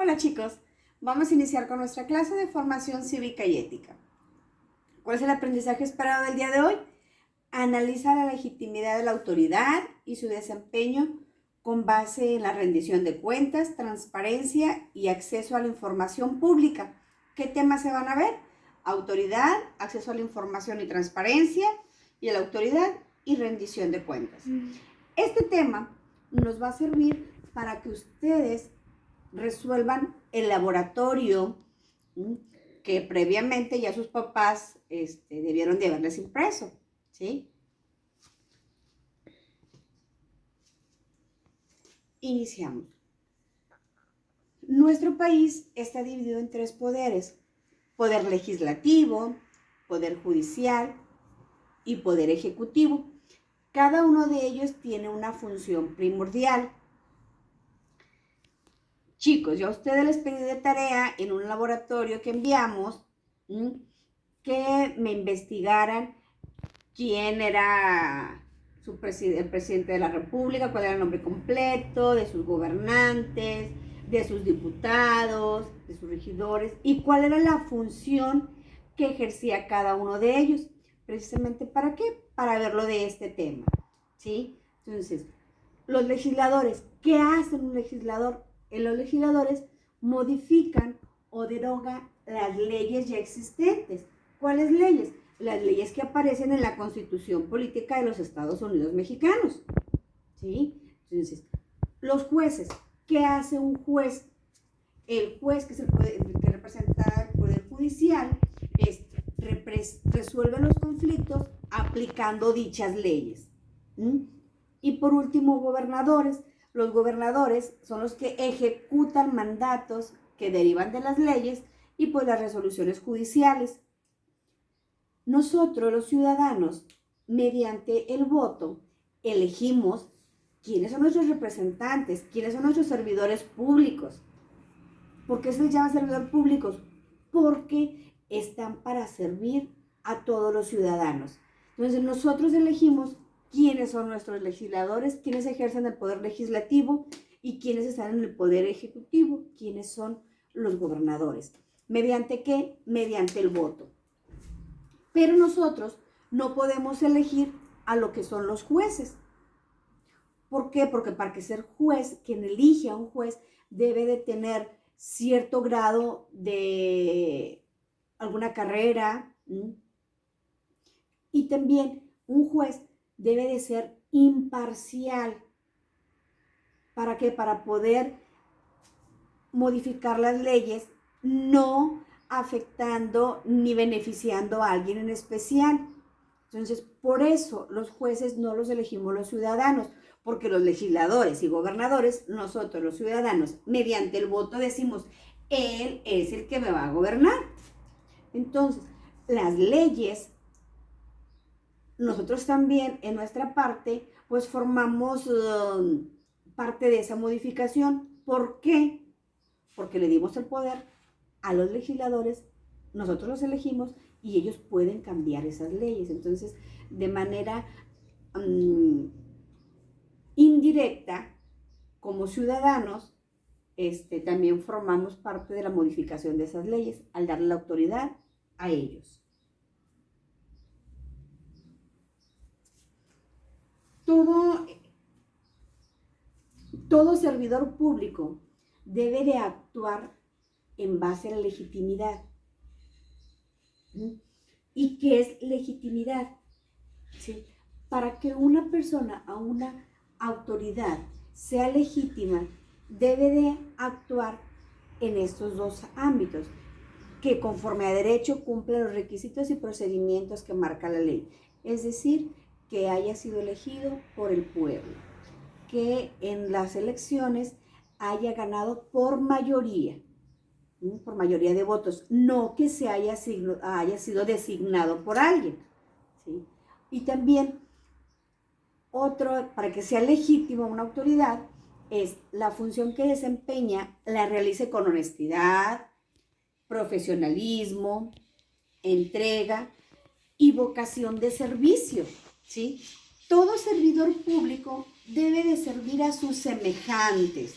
Hola chicos, vamos a iniciar con nuestra clase de formación cívica y ética. ¿Cuál es el aprendizaje esperado del día de hoy? Analiza la legitimidad de la autoridad y su desempeño con base en la rendición de cuentas, transparencia y acceso a la información pública. ¿Qué temas se van a ver? Autoridad, acceso a la información y transparencia, y a la autoridad y rendición de cuentas. Este tema nos va a servir para que ustedes resuelvan el laboratorio que previamente ya sus papás debieron de haberles impreso, ¿sí? Iniciamos. Nuestro país está dividido en 3 poderes: poder legislativo, poder judicial y poder ejecutivo. Cada uno de ellos tiene una función primordial. Chicos, yo a ustedes les pedí de tarea en un laboratorio que enviamos que me investigaran quién era el presidente de la República, cuál era el nombre completo de sus gobernantes, de sus diputados, de sus regidores, y cuál era la función que ejercía cada uno de ellos. Precisamente, ¿para qué? Para verlo de este tema, ¿sí? Entonces, los legisladores, ¿qué hacen un legislador? Los legisladores modifican o derogan las leyes ya existentes. ¿Cuáles leyes? Las leyes que aparecen en la Constitución Política de los Estados Unidos Mexicanos, ¿sí? Entonces, los jueces, ¿qué hace un juez? El juez, que es el que representa el Poder Judicial, resuelve los conflictos aplicando dichas leyes. Y por último, gobernadores. Los gobernadores son los que ejecutan mandatos que derivan de las leyes y pues las resoluciones judiciales. Nosotros, los ciudadanos, mediante el voto, elegimos quiénes son nuestros representantes, quiénes son nuestros servidores públicos. ¿Por qué se les llama servidores públicos? Porque están para servir a todos los ciudadanos. Entonces, nosotros elegimos quiénes son nuestros legisladores, quiénes ejercen el poder legislativo y quiénes están en el poder ejecutivo, quiénes son los gobernadores. ¿Mediante qué? Mediante el voto. Pero nosotros no podemos elegir a lo que son los jueces. ¿Por qué? Porque para que ser juez, quien elige a un juez debe de tener cierto grado de alguna carrera, y también un juez debe de ser imparcial. ¿Para qué? Para poder modificar las leyes, no afectando ni beneficiando a alguien en especial. Entonces, por eso los jueces no los elegimos los ciudadanos, porque los legisladores y gobernadores, nosotros los ciudadanos, mediante el voto decimos, él es el que me va a gobernar. Entonces, las leyes, nosotros también en nuestra parte, pues formamos parte de esa modificación. ¿Por qué? Porque le dimos el poder a los legisladores, nosotros los elegimos y ellos pueden cambiar esas leyes. Entonces, de manera indirecta, como ciudadanos, también formamos parte de la modificación de esas leyes al darle la autoridad a ellos. Todo servidor público debe de actuar en base a la legitimidad. ¿Y qué es legitimidad? ¿Sí? Para que una persona o una autoridad sea legítima, debe de actuar en estos 2 ámbitos, que conforme a derecho cumple los requisitos y procedimientos que marca la ley. Es decir, que haya sido elegido por el pueblo, que en las elecciones haya ganado por mayoría de votos, no que se haya sido designado por alguien, ¿sí? Y también para que sea legítima una autoridad, es la función que desempeña, la realice con honestidad, profesionalismo, entrega y vocación de servicio, ¿sí? Todo servidor público debe de servir a sus semejantes,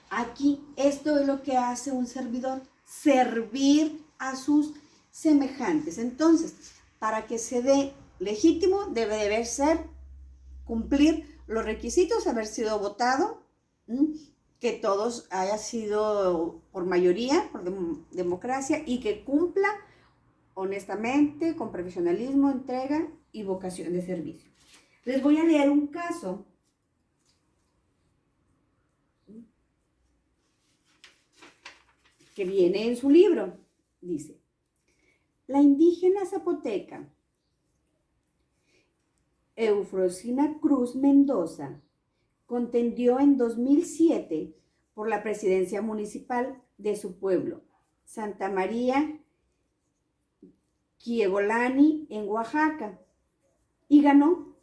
Aquí esto es lo que hace un servidor, servir a sus semejantes. Entonces, para que se dé legítimo, debe ser cumplir los requisitos, haber sido votado, que todos haya sido por mayoría, por democracia, y que cumpla honestamente, con profesionalismo, entrega y vocación de servicio. Les voy a leer un caso que viene en su libro. Dice, la indígena zapoteca Eufrosina Cruz Mendoza contendió en 2007 por la presidencia municipal de su pueblo, Santa María Quiegolani, en Oaxaca, y ganó.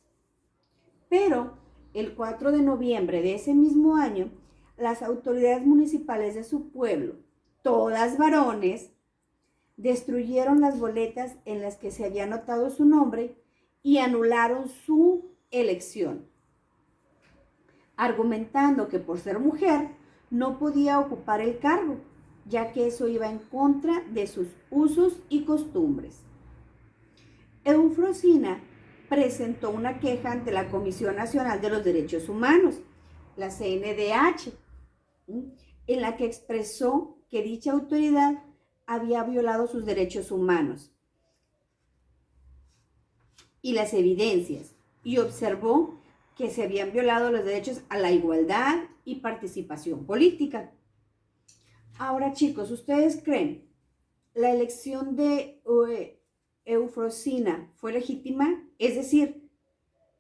Pero el 4 de noviembre de ese mismo año, las autoridades municipales de su pueblo, todas varones, destruyeron las boletas en las que se había anotado su nombre y anularon su elección, argumentando que por ser mujer no podía ocupar el cargo, ya que eso iba en contra de sus usos y costumbres. Eufrosina presentó una queja ante la Comisión Nacional de los Derechos Humanos, la CNDH, en la que expresó que dicha autoridad había violado sus derechos humanos y las evidencias, y observó que se habían violado los derechos a la igualdad y participación política. Ahora, chicos, ¿ustedes creen la elección de Eufrosina fue legítima? Es decir,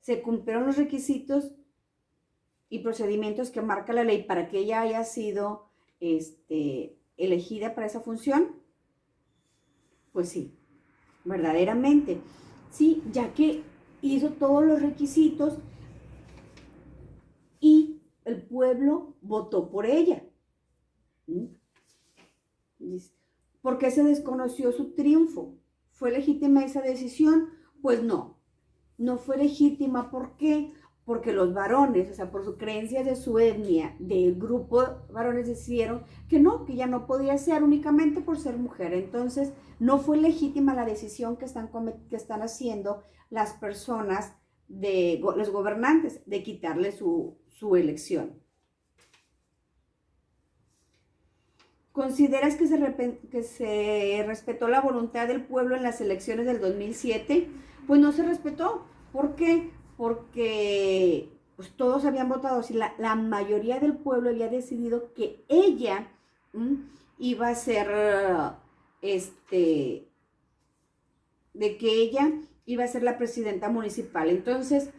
¿se cumplieron los requisitos y procedimientos que marca la ley para que ella haya sido elegida para esa función? Pues sí, verdaderamente. Sí, ya que hizo todos los requisitos y el pueblo votó por ella. ¿Por qué se desconoció su triunfo? ¿Fue legítima esa decisión? Pues no, no fue legítima. ¿Por qué? Porque los varones, o sea, por sus creencias de su etnia, del grupo de varones, decidieron que no, que ya no podía ser únicamente por ser mujer. Entonces, no fue legítima la decisión que están haciendo las personas, los gobernantes, de quitarle su elección. ¿Consideras que se respetó la voluntad del pueblo en las elecciones del 2007? Pues no se respetó. ¿Por qué? Porque pues, todos habían votado. Si la mayoría del pueblo había decidido que ella iba a ser, de que ella iba a ser la presidenta municipal. Entonces,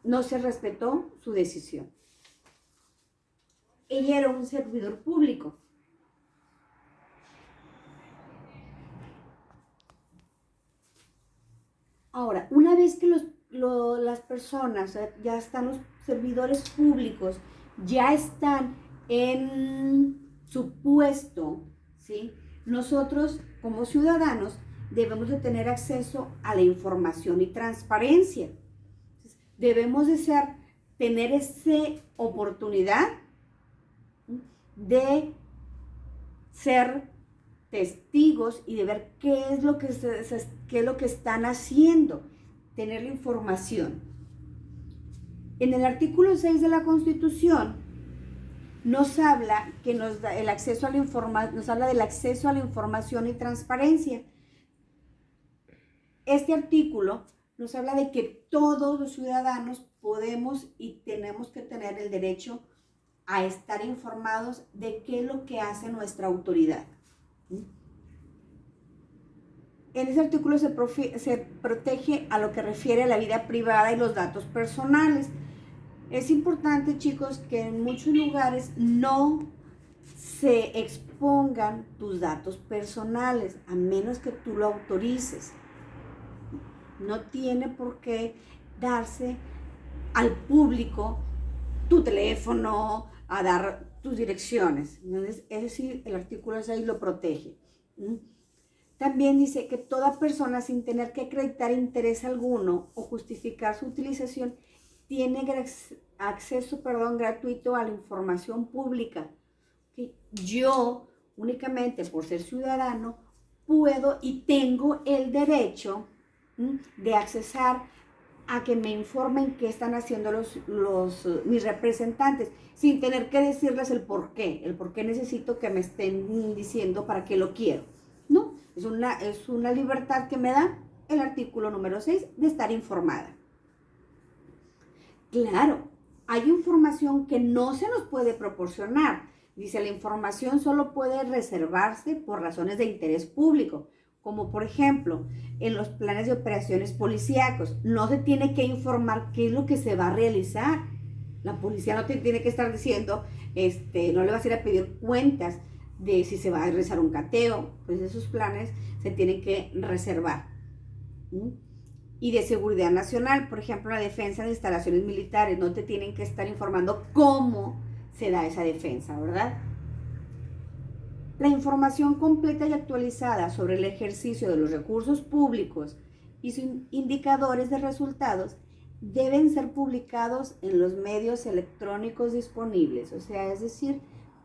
no se respetó su decisión. Ella era un servidor público. Ahora, una vez que las personas, ya están los servidores públicos, ya están en su puesto, ¿sí? Nosotros como ciudadanos debemos de tener acceso a la información y transparencia. Debemos de tener esa oportunidad de ser testigos y de ver qué es lo que están haciendo, tener la información. En el artículo 6 de la Constitución nos habla que nos da el acceso a nos habla del acceso a la información y transparencia. Este artículo nos habla de que todos los ciudadanos podemos y tenemos que tener el derecho a estar informados de qué es lo que hace nuestra autoridad. En ese artículo se protege a lo que refiere a la vida privada y los datos personales. Es importante, chicos, que en muchos lugares no se expongan tus datos personales, a menos que tú lo autorices. No tiene por qué darse al público tu teléfono, a dar tus direcciones. Entonces, eso sí, el artículo 6 lo protege. También dice que toda persona, sin tener que acreditar interés alguno o justificar su utilización, tiene acceso, gratuito a la información pública. ¿Okay? Yo, únicamente por ser ciudadano, puedo y tengo el derecho de accesar a que me informen qué están haciendo mis representantes, sin tener que decirles el por qué necesito que me estén diciendo para qué lo quiero. No, es una libertad que me da el artículo número 6 de estar informada. Claro, hay información que no se nos puede proporcionar. Dice, la información solo puede reservarse por razones de interés público, como por ejemplo, en los planes de operaciones policíacos. No se tiene que informar qué es lo que se va a realizar. La policía no te tiene que estar diciendo, no le vas a ir a pedir cuentas de si se va a realizar un cateo. Pues esos planes se tienen que reservar. Y de seguridad nacional, por ejemplo, la defensa de instalaciones militares, no te tienen que estar informando cómo se da esa defensa, ¿verdad? La información completa y actualizada sobre el ejercicio de los recursos públicos y sus indicadores de resultados deben ser publicados en los medios electrónicos disponibles, o sea, es decir,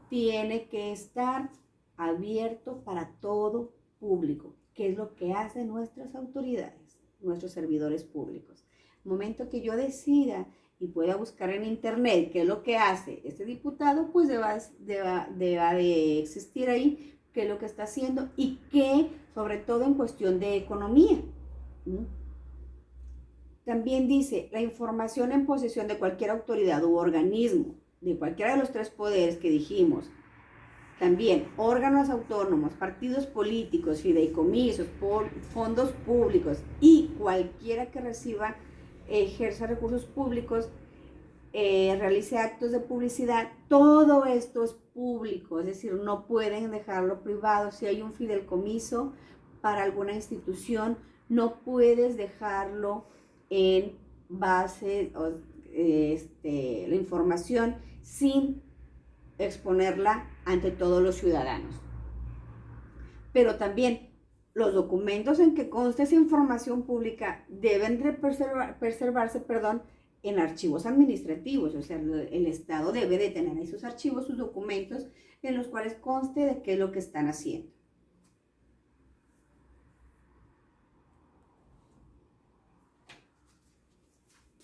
tiene que estar abierto para todo público, que es lo que hacen nuestras autoridades, nuestros servidores públicos. El momento que yo decida y pueda buscar en internet qué es lo que hace este diputado, pues deba de existir ahí qué es lo que está haciendo y qué, sobre todo en cuestión de economía. También dice, la información en posesión de cualquier autoridad u organismo, de cualquiera de los tres poderes que dijimos, también órganos autónomos, partidos políticos, fideicomisos, fondos públicos y cualquiera que ejerza recursos públicos, realice actos de publicidad, todo esto es público, es decir, no pueden dejarlo privado. Si hay un fideicomiso para alguna institución, no puedes dejarlo en base, la información sin exponerla ante todos los ciudadanos. Pero también los documentos en que consta esa información pública deben de preservarse en archivos administrativos, o sea, el Estado debe de tener esos archivos, sus documentos, en los cuales conste de qué es lo que están haciendo.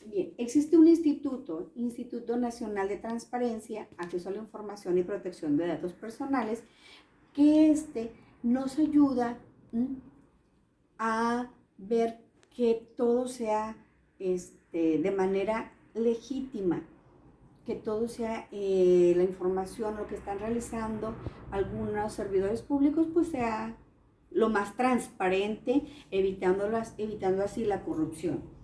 Bien, existe un Instituto Nacional de Transparencia, Acceso a la Información y Protección de Datos Personales, que nos ayuda a ver que todo sea de manera legítima, que todo sea la información, lo que están realizando algunos servidores públicos, pues sea lo más transparente, evitando así la corrupción.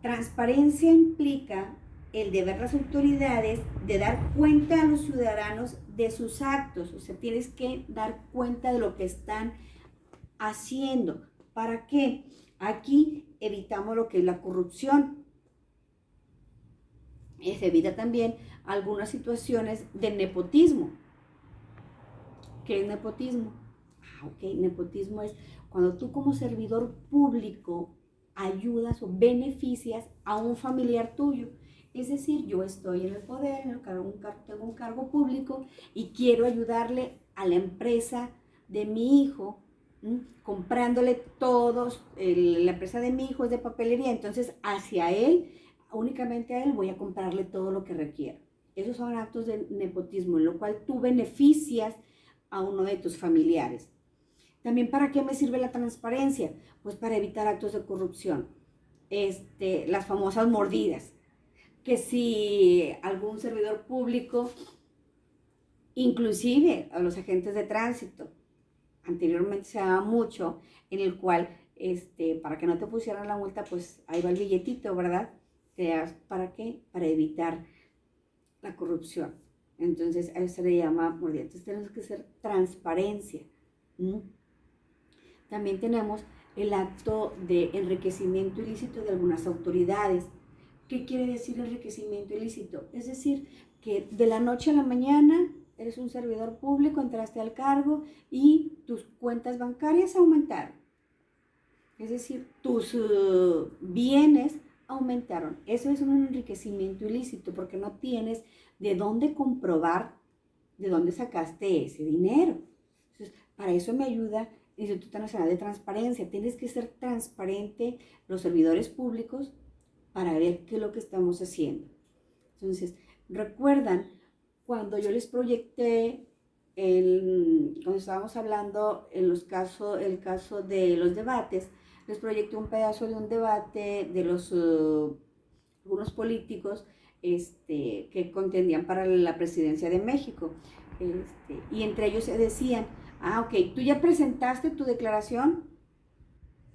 Transparencia implica el deber de las autoridades de dar cuenta a los ciudadanos de sus actos, o sea, tienes que dar cuenta de lo que están haciendo. ¿Para qué? Aquí evitamos lo que es la corrupción. Se evita también algunas situaciones de nepotismo. ¿Qué es nepotismo? Nepotismo es cuando tú como servidor público ayudas o beneficias a un familiar tuyo. Es decir, yo estoy en el poder, tengo un cargo público y quiero ayudarle a la empresa de mi hijo, comprándole todos, la empresa de mi hijo es de papelería, entonces hacia él, únicamente a él voy a comprarle todo lo que requiera. Esos son actos de nepotismo, en lo cual tú beneficias a uno de tus familiares. También, ¿para qué me sirve la transparencia? Pues para evitar actos de corrupción. Las famosas mordidas. Que si algún servidor público, inclusive a los agentes de tránsito, anteriormente se daba mucho, en el cual, para que no te pusieran la multa, pues ahí va el billetito, ¿verdad? ¿Para qué? Para evitar la corrupción. Entonces, a eso se le llama mordida. Entonces, tenemos que hacer transparencia. También tenemos el acto de enriquecimiento ilícito de algunas autoridades. ¿Qué quiere decir enriquecimiento ilícito? Es decir, que de la noche a la mañana eres un servidor público, entraste al cargo y tus cuentas bancarias aumentaron. Es decir, tus bienes aumentaron. Eso es un enriquecimiento ilícito porque no tienes de dónde comprobar de dónde sacaste ese dinero. Entonces, para eso me ayuda el Instituto Nacional de Transparencia. Tienes que ser transparente los servidores públicos para ver qué es lo que estamos haciendo. Entonces, recuerdan cuando yo les proyecté, cuando estábamos hablando en el caso de los debates, les proyecté un pedazo de un debate de algunos políticos que contendían para la presidencia de México. Y entre ellos se decían, ok, ¿tú ya presentaste tu declaración?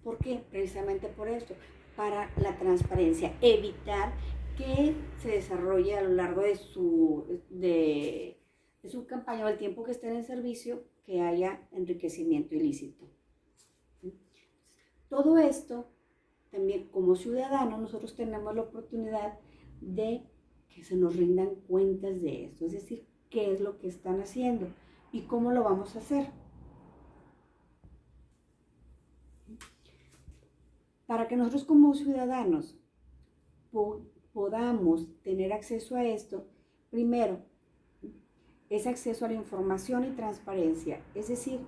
¿Por qué? Precisamente por esto, para la transparencia, evitar que se desarrolle a lo largo de su campaña o el tiempo que estén en servicio, que haya enriquecimiento ilícito. Todo esto, también como ciudadanos, nosotros tenemos la oportunidad de que se nos rindan cuentas de esto, es decir, qué es lo que están haciendo y cómo lo vamos a hacer. Para que nosotros como ciudadanos podamos tener acceso a esto, primero, es acceso a la información y transparencia, es decir,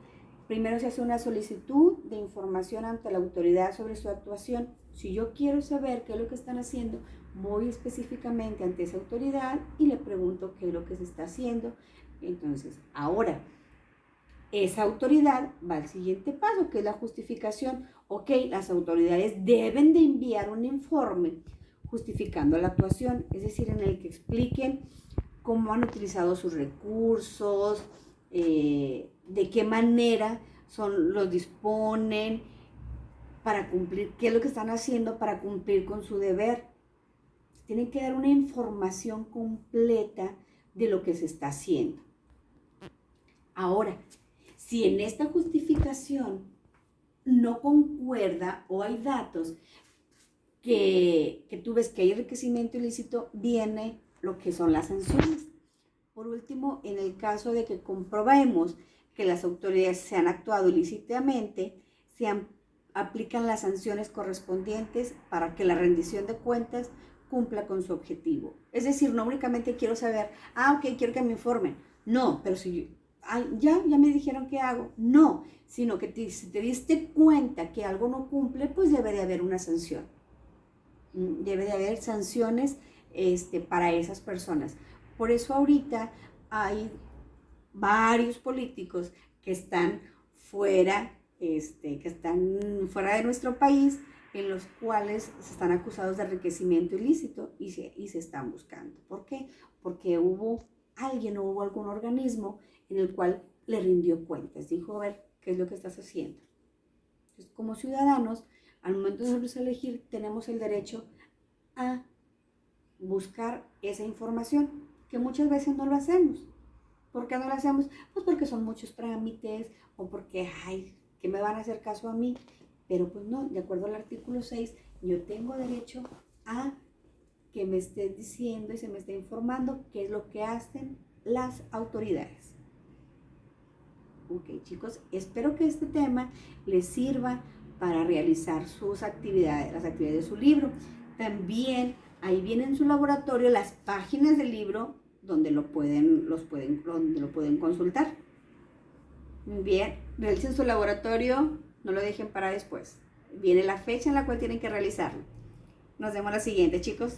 primero se hace una solicitud de información ante la autoridad sobre su actuación. Si yo quiero saber qué es lo que están haciendo, voy específicamente ante esa autoridad y le pregunto qué es lo que se está haciendo. Entonces, ahora, esa autoridad va al siguiente paso, que es la justificación. Ok, las autoridades deben de enviar un informe justificando la actuación, es decir, en el que expliquen cómo han utilizado sus recursos, de qué manera los disponen para cumplir, qué es lo que están haciendo para cumplir con su deber. Tienen que dar una información completa de lo que se está haciendo. Ahora, si en esta justificación no concuerda o hay datos que tú ves que hay enriquecimiento ilícito, viene lo que son las sanciones. Por último, en el caso de que comprobemos que las autoridades se han actuado ilícitamente, aplican las sanciones correspondientes para que la rendición de cuentas cumpla con su objetivo. Es decir, no únicamente quiero saber, ok, quiero que me informen. No, pero si ya me dijeron qué hago. No, sino que si te diste cuenta que algo no cumple, pues debe de haber una sanción. Debe de haber sanciones para esas personas. Por eso ahorita hay varios políticos que están fuera de nuestro país, en los cuales se están acusados de enriquecimiento ilícito y se están buscando. ¿Por qué? Porque hubo algún organismo en el cual le rindió cuentas, dijo, a ver, ¿qué es lo que estás haciendo? Entonces, como ciudadanos, al momento de nosotros elegir, tenemos el derecho a buscar esa información, que muchas veces no lo hacemos. ¿Por qué no lo hacemos? Pues porque son muchos trámites o porque, ¿qué me van a hacer caso a mí? Pero pues no, de acuerdo al artículo 6, yo tengo derecho a que me esté diciendo y se me esté informando qué es lo que hacen las autoridades. Ok, chicos, espero que este tema les sirva para realizar sus actividades, las actividades de su libro. También ahí viene en su laboratorio las páginas del libro donde lo pueden consultar. Bien, realicen su laboratorio, no lo dejen para después. Viene la fecha en la cual tienen que realizarlo. Nos vemos la siguiente, chicos.